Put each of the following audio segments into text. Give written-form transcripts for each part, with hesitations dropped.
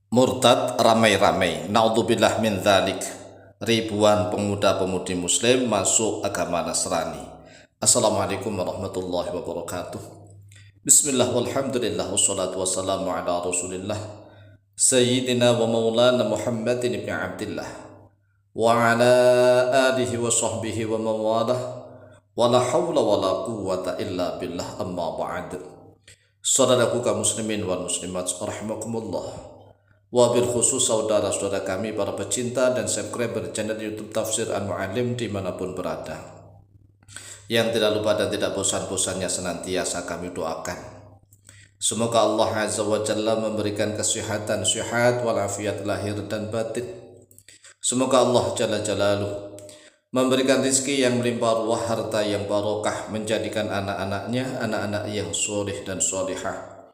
Murtad ramai-ramai, naudzubillah min dzalik. Ribuan pemuda-pemudi muslim masuk agama Nasrani. Assalamualaikum warahmatullahi wabarakatuh. Bismillah walhamdulillah wassalatu wassalamu ala rasulillah Sayyidina wa maulana Muhammadin ibn Abdillah wa ala alihi wa sahbihi wa mawalah wa la hawla wa la quwwata illa billah, amma ba'd. Saudaraku kaum muslimin wal muslimat rahimakumullah, wabil khusus saudara-saudara kami para pecinta dan subscriber channel YouTube Tafsir Al-Mu'allim dimanapun berada, yang tidak lupa dan tidak bosan-bosannya senantiasa kami doakan, semoga Allah Azza wa Jalla memberikan kesehatan, sehat walafiat lahir dan batin. Semoga Allah Jalla Jalaluh memberikan rizki yang melimpah ruah, harta yang barokah, menjadikan anak-anaknya anak-anak yang soleh dan solehah,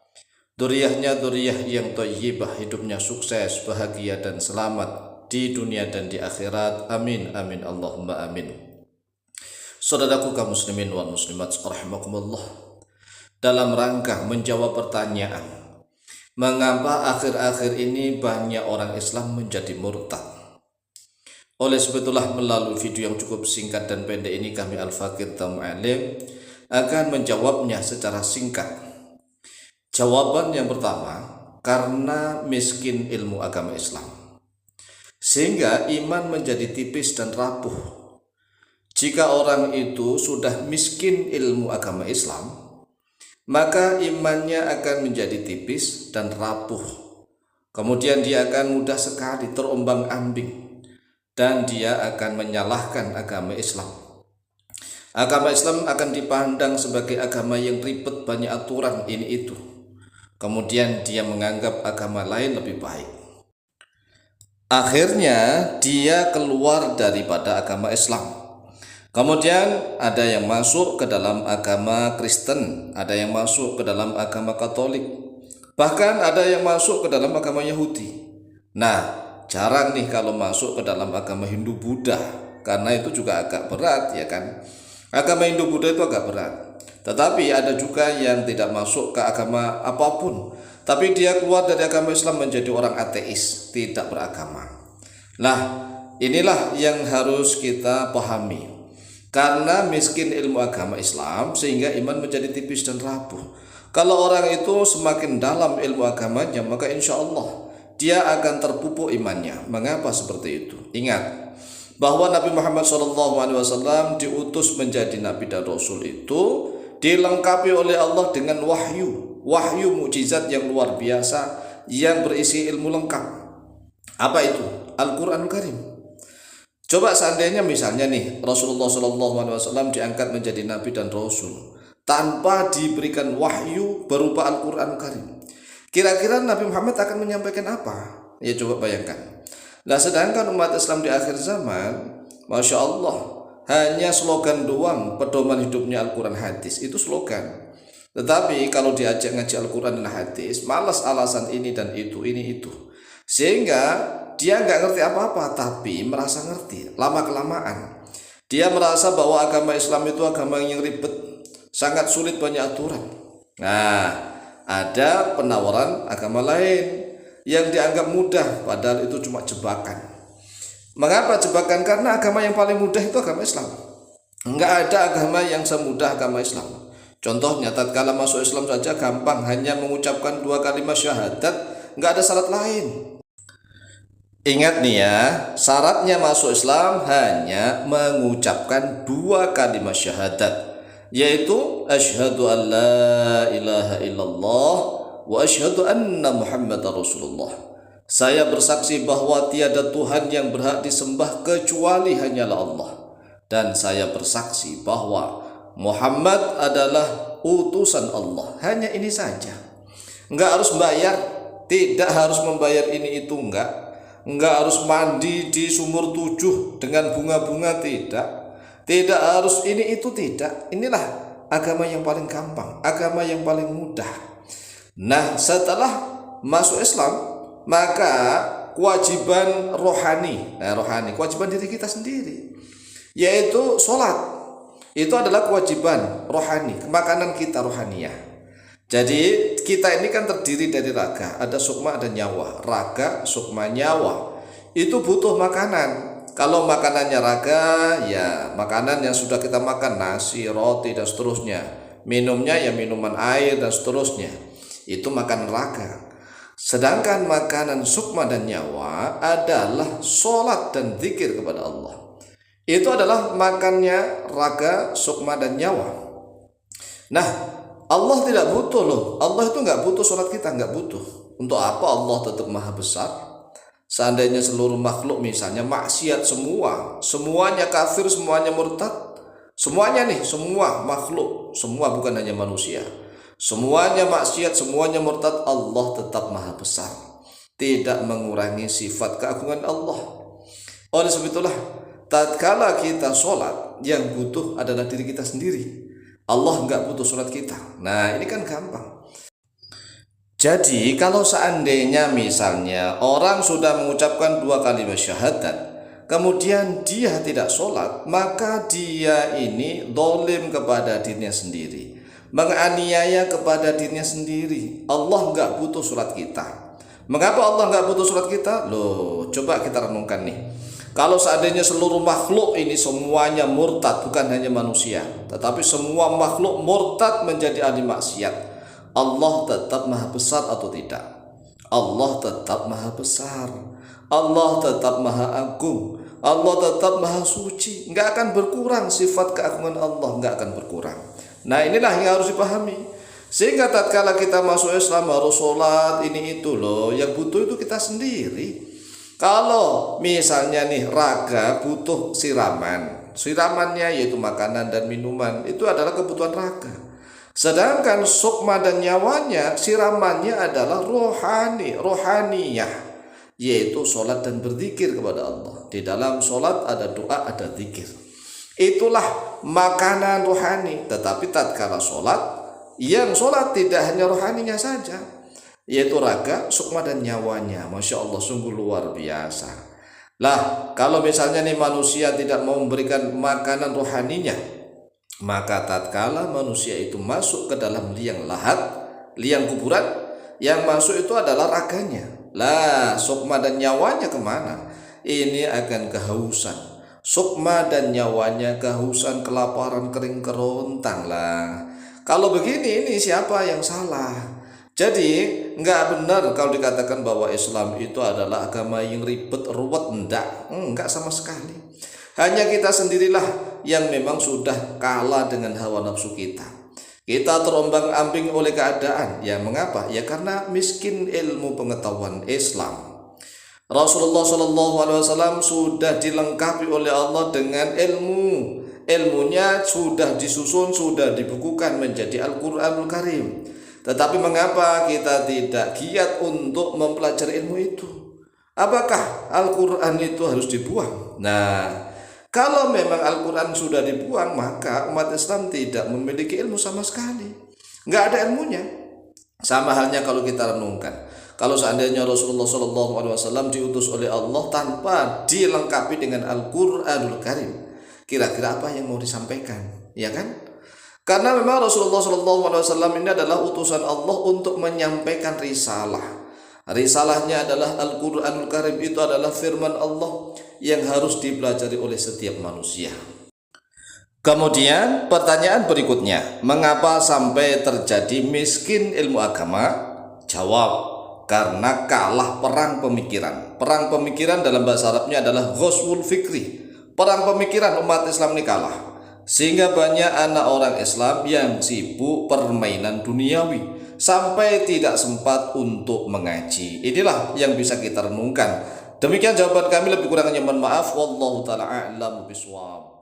duriyahnya duriyah yang thayyibah, hidupnya sukses, bahagia dan selamat di dunia dan di akhirat. Amin amin Allahumma amin. Saudaraku kaum muslimin wal muslimat rahimakumullah, dalam rangka menjawab pertanyaan mengapa akhir-akhir ini banyak orang Islam menjadi murtad, oleh sebab itulah melalui video yang cukup singkat dan pendek ini kami Al-Fakir Al-Mu'allim akan menjawabnya secara singkat. Jawaban yang pertama, karena miskin ilmu agama Islam, sehingga iman menjadi tipis dan rapuh. Jika orang itu sudah miskin ilmu agama Islam, maka imannya akan menjadi tipis dan rapuh. Kemudian dia akan mudah sekali terombang-ambing dan dia akan menyalahkan agama Islam. Agama Islam akan dipandang sebagai agama yang ribet, banyak aturan ini itu. Kemudian dia menganggap agama lain lebih baik. Akhirnya dia keluar daripada agama Islam. Kemudian ada yang masuk ke dalam agama Kristen, ada yang masuk ke dalam agama Katolik, bahkan ada yang masuk ke dalam agama Yahudi. Nah, jarang nih kalau masuk ke dalam agama Hindu Buddha, karena itu juga agak berat, ya kan? Agama Hindu Buddha itu agak berat. Tetapi ada juga yang tidak masuk ke agama apapun, tapi dia keluar dari agama Islam menjadi orang ateis, tidak beragama. Nah, inilah yang harus kita pahami. Karena miskin ilmu agama Islam sehingga iman menjadi tipis dan rapuh. Kalau orang itu semakin dalam ilmu agamanya, maka insya Allah dia akan terpupuk imannya. Mengapa seperti itu? Ingat bahwa Nabi Muhammad SAW diutus menjadi Nabi dan Rasul itu dilengkapi oleh Allah dengan wahyu mukjizat yang luar biasa yang berisi ilmu lengkap. Apa itu? Al-Quranul Karim. Coba seandainya misalnya nih Rasulullah SAW diangkat menjadi Nabi dan Rasul tanpa diberikan wahyu berupa Al-Quranul Karim, kira-kira Nabi Muhammad akan menyampaikan apa? Ya coba bayangkan. Nah, sedangkan umat Islam di akhir zaman, Masya Allah, hanya slogan doang, pedoman hidupnya Al-Quran hadis, itu slogan. Tetapi kalau diajak ngaji Al-Quran dan hadis, malas alasan ini dan itu, ini itu. Sehingga dia nggak ngerti apa-apa, tapi merasa ngerti. Lama-kelamaan dia merasa bahwa agama Islam itu agama yang ribet, sangat sulit, banyak aturan. Nah, ada penawaran agama lain yang dianggap mudah, padahal itu cuma jebakan. Mengapa jebakan? Karena agama yang paling mudah itu agama Islam. Enggak ada agama yang semudah agama Islam. Contohnya, tatkala masuk Islam saja gampang, hanya mengucapkan 2 kalimat syahadat, enggak ada syarat lain. Ingat nih ya, syaratnya masuk Islam hanya mengucapkan 2 kalimat syahadat, yaitu asyhadu an la ilaha illallah wa asyhadu anna Muhammadar Rasulullah. Saya bersaksi bahwa tiada Tuhan yang berhak disembah kecuali hanyalah Allah, dan saya bersaksi bahwa Muhammad adalah utusan Allah. Hanya ini saja. Enggak harus bayar, tidak harus membayar ini itu, enggak harus mandi di sumur 7 dengan bunga-bunga, tidak harus ini itu, tidak. Inilah agama yang paling gampang, agama yang paling mudah. Nah, setelah masuk Islam, maka kewajiban rohani, kewajiban diri kita sendiri, yaitu sholat. Itu adalah kewajiban rohani, makanan kita rohaniah. Jadi kita ini kan terdiri dari raga, ada sukma, ada nyawa. Raga, sukma, nyawa itu butuh makanan. Kalau makanannya raga, ya makanan yang sudah kita makan, nasi, roti, dan seterusnya. Minumnya ya minuman air, dan seterusnya. Itu makan raga. Sedangkan makanan sukma dan nyawa adalah sholat dan zikir kepada Allah. Itu adalah makannya raga, sukma, dan nyawa. Nah, Allah tidak butuh loh. Allah itu nggak butuh sholat kita, nggak butuh. Untuk apa? Allah tetap maha besar. Seandainya seluruh makhluk misalnya maksiat semuanya kafir, semuanya murtad, semuanya nih, semua makhluk, semua bukan hanya manusia, semuanya maksiat, semuanya murtad, Allah tetap maha besar, tidak mengurangi sifat keagungan Allah. Oleh sebab itulah, tatkala kita sholat, yang butuh adalah diri kita sendiri. Allah nggak butuh sholat kita. Nah, ini kan gampang. Jadi kalau seandainya misalnya orang sudah mengucapkan 2 kalimat syahadat, kemudian dia tidak sholat, maka dia ini dolim kepada dirinya sendiri, menganiaya kepada dirinya sendiri. Allah nggak butuh sholat kita. Mengapa Allah nggak butuh sholat kita? Loh, coba kita renungkan nih. Kalau seandainya seluruh makhluk ini semuanya murtad, bukan hanya manusia, tetapi semua makhluk murtad menjadi ahli maksiat, Allah tetap maha besar atau tidak? Allah tetap maha besar. Allah tetap maha agung. Allah tetap maha suci. Nggak akan berkurang sifat keagungan Allah, nggak akan berkurang. Nah, inilah yang harus dipahami. Sehingga tatkala kita masuk Islam harus sholat ini itu loh. Yang butuh itu kita sendiri. Kalau misalnya nih raga butuh siraman, siramannya yaitu makanan dan minuman, itu adalah kebutuhan raga. Sedangkan sukma dan nyawanya, siramannya adalah rohaniyah, yaitu sholat dan berzikir kepada Allah. Di dalam sholat ada doa, ada zikir. Itulah makanan rohani. Tetapi tatkala sholat, yang sholat tidak hanya rohaninya saja, yaitu raga, sukma, dan nyawanya. Masya Allah, sungguh luar biasa. Lah, kalau misalnya nih manusia tidak mau memberikan makanan rohaninya, maka tatkala manusia itu masuk ke dalam liang lahat, liang kuburan, yang masuk itu adalah raganya. Lah, sukma dan nyawanya kemana? Ini akan kehausan. Sukma dan nyawanya kehausan, kelaparan, kering kerontang lah. Kalau begini, ini siapa yang salah? Jadi nggak benar kalau dikatakan bahwa Islam itu adalah agama yang ribet, ruwet. Enggak sama sekali. Hanya kita sendirilah yang memang sudah kalah dengan hawa nafsu kita. Kita terombang-ambing oleh keadaan. Ya mengapa? Ya karena miskin ilmu pengetahuan Islam. Rasulullah SAW sudah dilengkapi oleh Allah dengan ilmu. Ilmunya sudah disusun, sudah dibukukan menjadi Al-Quranul Karim. Tetapi mengapa kita tidak giat untuk mempelajari ilmu itu? Apakah Al-Quran itu harus dibuang? Nah, kalau memang Al-Quran sudah dibuang, maka umat Islam tidak memiliki ilmu sama sekali. Nggak ada ilmunya. Sama halnya kalau kita renungkan. Kalau seandainya Rasulullah SAW diutus oleh Allah tanpa dilengkapi dengan Al-Quranul Karim, kira-kira apa yang mau disampaikan? Ya kan? Karena memang Rasulullah SAW ini adalah utusan Allah untuk menyampaikan risalah. Risalahnya adalah Al-Quranul Karim, itu adalah firman Allah yang harus dipelajari oleh setiap manusia. Kemudian pertanyaan berikutnya, mengapa sampai terjadi miskin ilmu agama? Jawab, karena kalah perang pemikiran. Perang pemikiran dalam bahasa Arabnya adalah ghazwul fikri. Perang pemikiran umat Islam ini kalah. Sehingga banyak anak orang Islam yang sibuk permainan duniawi sampai tidak sempat untuk mengaji. Inilah yang bisa kita renungkan. Demikian jawaban kami, lebih kurangnya mohon maaf. Wallahu ta'ala a'lam bishawab.